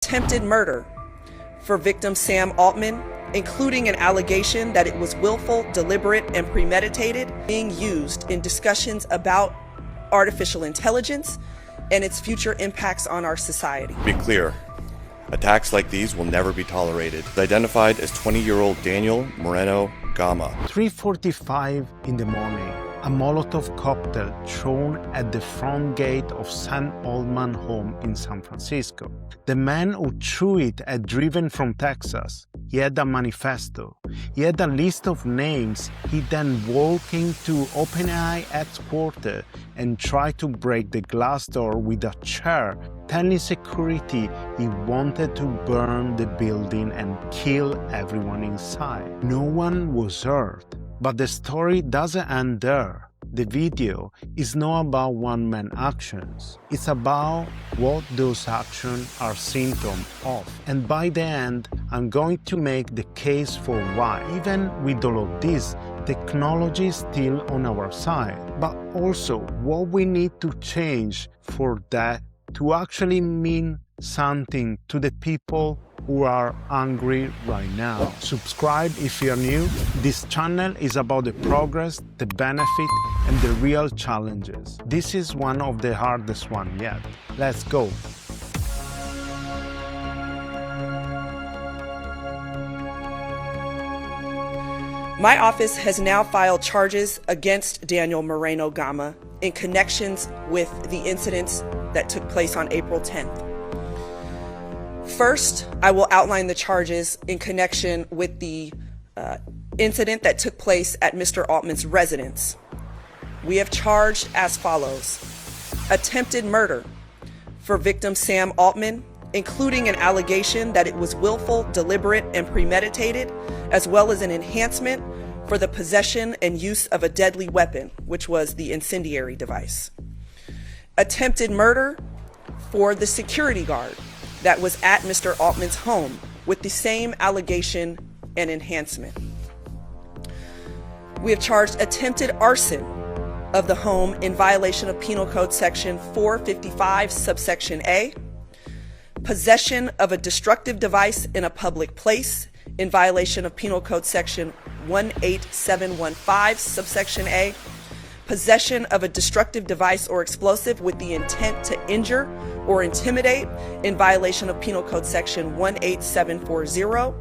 attempted murder for victim Sam Altman, including an allegation that it was willful, deliberate, and premeditated, being used in discussions about artificial intelligence and its future impacts on our society. Be clear, attacks like these will never be tolerated. Identified as 20-year-old Daniel Moreno-Gama. 3:45 in the morning, a Molotov cocktail thrown at the front gate of Sam Altman home in San Francisco. The man who threw it had driven from Texas. He had a manifesto. He had a list of names. He then walked into OpenAI headquarters and tried to break the glass door with a chair, telling security he wanted to burn the building and kill everyone inside. No one was hurt. But the story doesn't end there. The video is not about one-man actions. It's about what those actions are symptoms of. And by the end, I'm going to make the case for why. Even with all of this, technology is still on our side. But also, what we need to change for that to actually mean something to the people who are angry right now. Subscribe if you're new. This channel is about the progress, the benefit, and the real challenges. This is one of the hardest ones yet. Let's go. My office has now filed charges against Daniel Moreno-Gama in connections with the incidents that took place on April 10th. First, I will outline the charges in connection with the incident that took place at Mr. Altman's residence. We have charged as follows: attempted murder for victim Sam Altman, including an allegation that it was willful, deliberate, and premeditated, as well as an enhancement for the possession and use of a deadly weapon, which was the incendiary device. Attempted murder for the security guard that was at Mr. Altman's home with the same allegation and enhancement. We have charged attempted arson of the home in violation of Penal Code Section 455, subsection A, possession of a destructive device in a public place in violation of Penal Code Section 18715, subsection A, possession of a destructive device or explosive with the intent to injure or intimidate in violation of Penal Code Section 18740,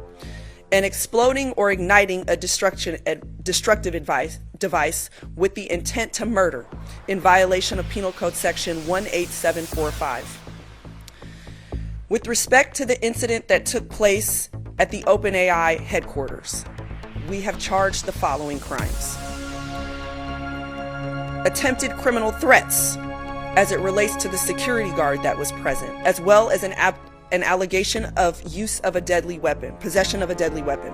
and exploding or igniting a destructive device with the intent to murder in violation of Penal Code Section 18745. With respect to the incident that took place at the OpenAI headquarters, we have charged the following crimes: attempted criminal threats as it relates to the security guard that was present, as well as an allegation of use of a deadly weapon, possession of a deadly weapon.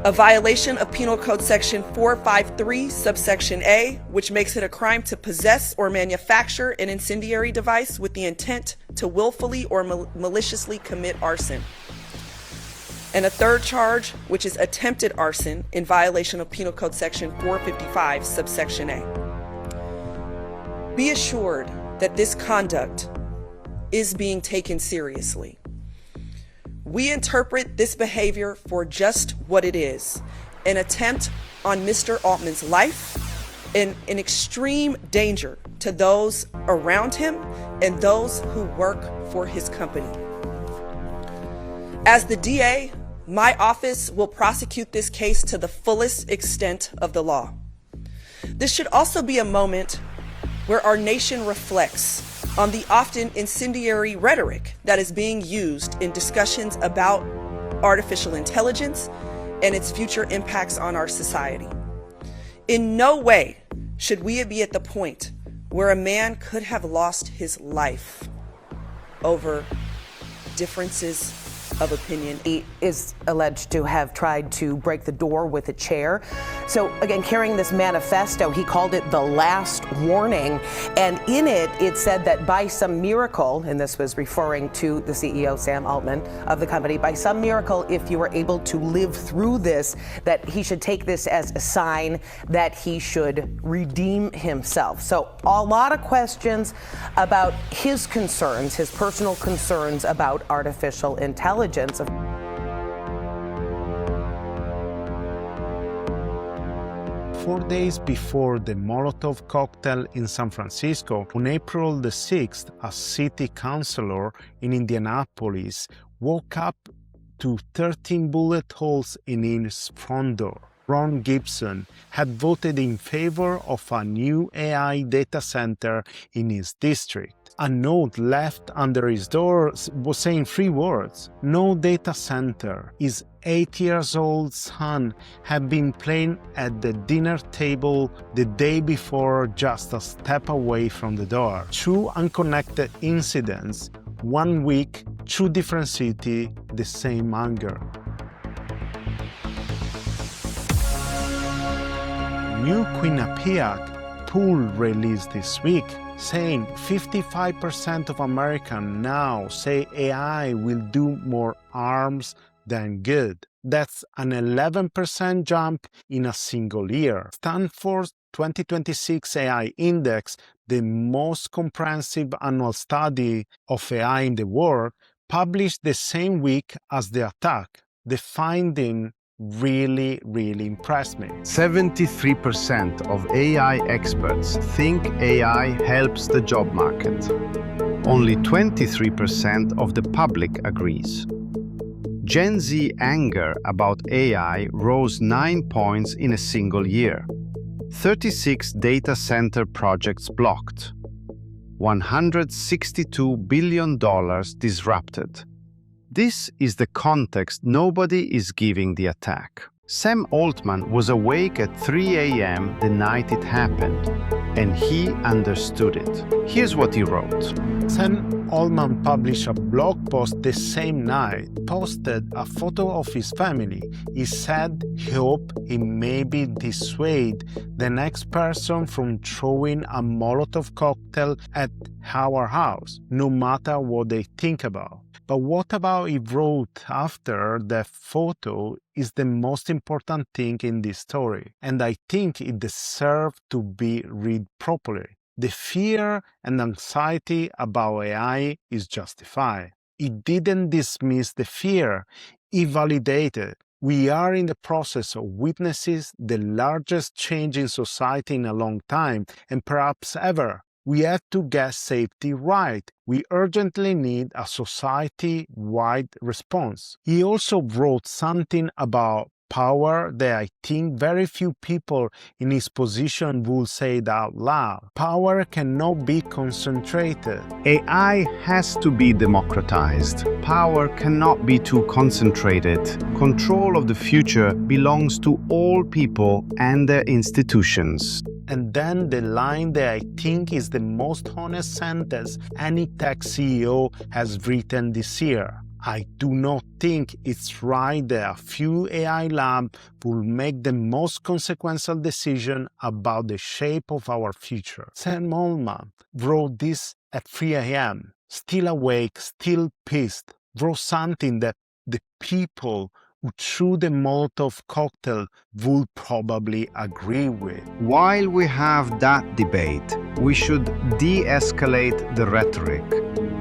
A violation of Penal Code Section 453, subsection A, which makes it a crime to possess or manufacture an incendiary device with the intent to willfully or maliciously commit arson. And a third charge, which is attempted arson in violation of Penal Code Section 455, subsection A. Be assured that this conduct is being taken seriously. We interpret this behavior for just what it is: an attempt on Mr. Altman's life and an extreme danger to those around him and those who work for his company. As the DA, my office will prosecute this case to the fullest extent of the law. This should also be a moment where our nation reflects on the often incendiary rhetoric that is being used in discussions about artificial intelligence and its future impacts on our society. In no way should we be at the point where a man could have lost his life over differences of opinion. He is alleged to have tried to break the door with a chair. So again, carrying this manifesto, he called it the last warning. And in it, it said that by some miracle, and this was referring to the CEO, Sam Altman, of the company, by some miracle, if you were able to live through this, that he should take this as a sign that he should redeem himself. So a lot of questions about his concerns, his personal concerns about artificial intelligence. 4 days before the Molotov Cocktail in San Francisco, on April the 6th, a city councillor in Indianapolis woke up to 13 bullet holes in his front door. Ron Gibson had voted in favor of a new AI data center in his district. A note left under his door was saying 3 words: no data center. His 8-year-old son had been playing at the dinner table the day before, just a step away from the door. 2 unconnected incidents, 1 week, 2 different cities, the same anger. New Quinnipiac poll released this week, saying 55% of Americans now say AI will do more harms than good. That's an 11% jump in a single year. Stanford's 2026 AI Index, the most comprehensive annual study of AI in the world, published the same week as the attack. The finding really impressed me. 73% of AI experts think AI helps the job market. Only 23% of the public agrees. Gen Z anger about AI rose 9 points in a single year. 36 data center projects blocked. $162 billion disrupted. This is the context nobody is giving the attack. Sam Altman was awake at 3 a.m. the night it happened, and he understood it. Here's what he wrote. Sam Altman published a blog post the same night, posted a photo of his family. He said he hoped he maybe dissuade the next person from throwing a Molotov cocktail at our house, no matter what they think about. But what about he wrote after the photo is the most important thing in this story, and I think it deserves to be read properly. The fear and anxiety about AI is justified. He didn't dismiss the fear, he validated. We are in the process of witnessing the largest change in society in a long time, and perhaps ever. We have to get safety right. We urgently need a society-wide response. He also wrote something about power that I think very few people in his position will say it out loud. Power cannot be concentrated. AI has to be democratized. Power cannot be too concentrated. Control of the future belongs to all people and their institutions. And then the line that I think is the most honest sentence any tech CEO has written this year. I do not think it's right that a few AI labs will make the most consequential decision about the shape of our future. Sam Altman wrote this at 3 a.m., still awake, still pissed, wrote something that the people who threw the Molotov cocktail would probably agree with. While we have that debate, we should de-escalate the rhetoric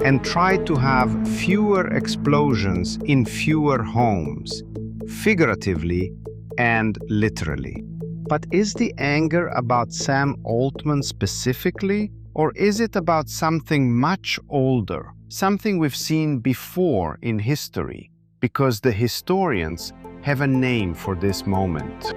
and try to have fewer explosions in fewer homes, figuratively and literally. But is the anger about Sam Altman specifically, or is it about something much older, something we've seen before in history? Because the historians have a name for this moment.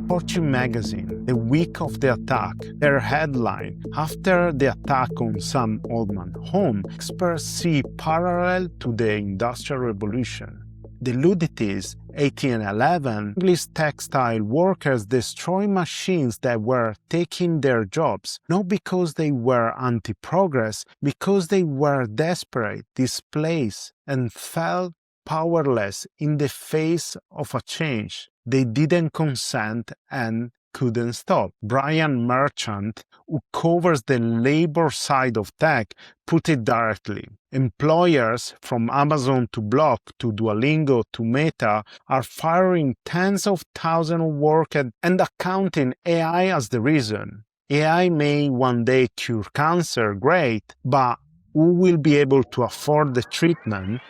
Fortune magazine, the week of the attack, their headline, after the attack on Sam Altman home, experts see parallel to the Industrial Revolution. The Luddites 1811, English textile workers destroyed machines that were taking their jobs, not because they were anti-progress, because they were desperate, displaced, and felt powerless in the face of a change. They didn't consent and couldn't stop. Brian Merchant, who covers the labor side of tech, put it directly. Employers from Amazon to Block to Duolingo to Meta are firing tens of thousands of workers and accounting AI as the reason. AI may one day cure cancer, great, but who will be able to afford the treatment?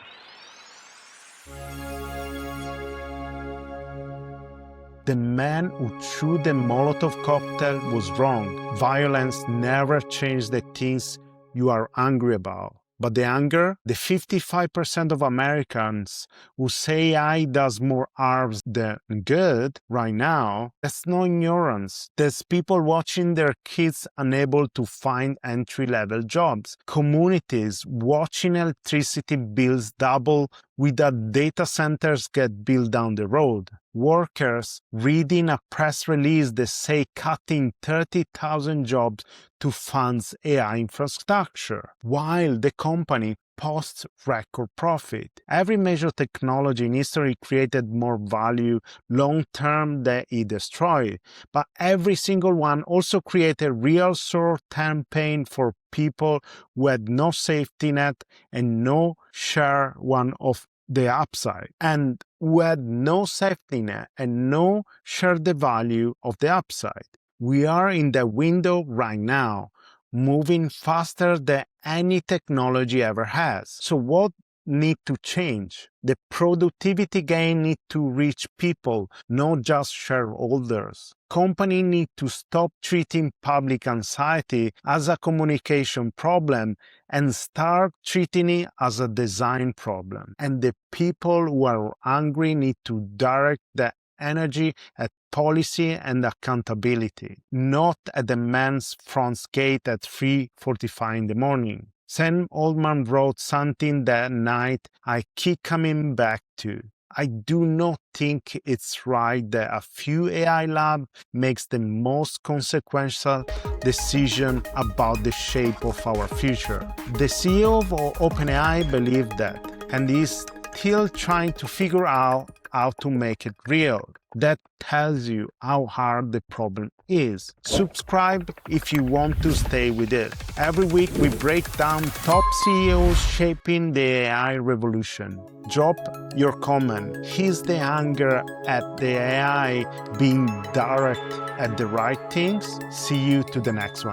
The man who threw the Molotov cocktail was wrong. Violence never changes the things you are angry about. But the anger, the 55% of Americans who say AI does more harm than good right now, that's no ignorance. There's people watching their kids unable to find entry-level jobs. Communities watching electricity bills double without data centers get built down the road. Workers reading a press release that say cutting 30,000 jobs to fund AI infrastructure, while the company posts record profit. Every major technology in history created more value long-term than it destroyed, but every single one also created real short-term pain for people who had no safety net and no share one of the upside, and who had no safety net and no share the value of the upside. We are in the window right now, moving faster than any technology ever has. So what needs to change? The productivity gain needs to reach people, not just shareholders. Companies need to stop treating public anxiety as a communication problem and start treating it as a design problem. And the people who are angry need to direct the energy at policy and accountability, not at the man's front gate at 3:45 in the morning. Sam Altman wrote something that night I keep coming back to. I do not think it's right that a few AI labs makes the most consequential decision about the shape of our future. The CEO of OpenAI believed that, and is still trying to figure out how to make it real. That tells you how hard the problem is. Subscribe if you want to stay with it. Every week we break down top CEOs shaping the AI revolution. Drop your comment. Is the anger at the AI being direct at the right things? See you to the next one.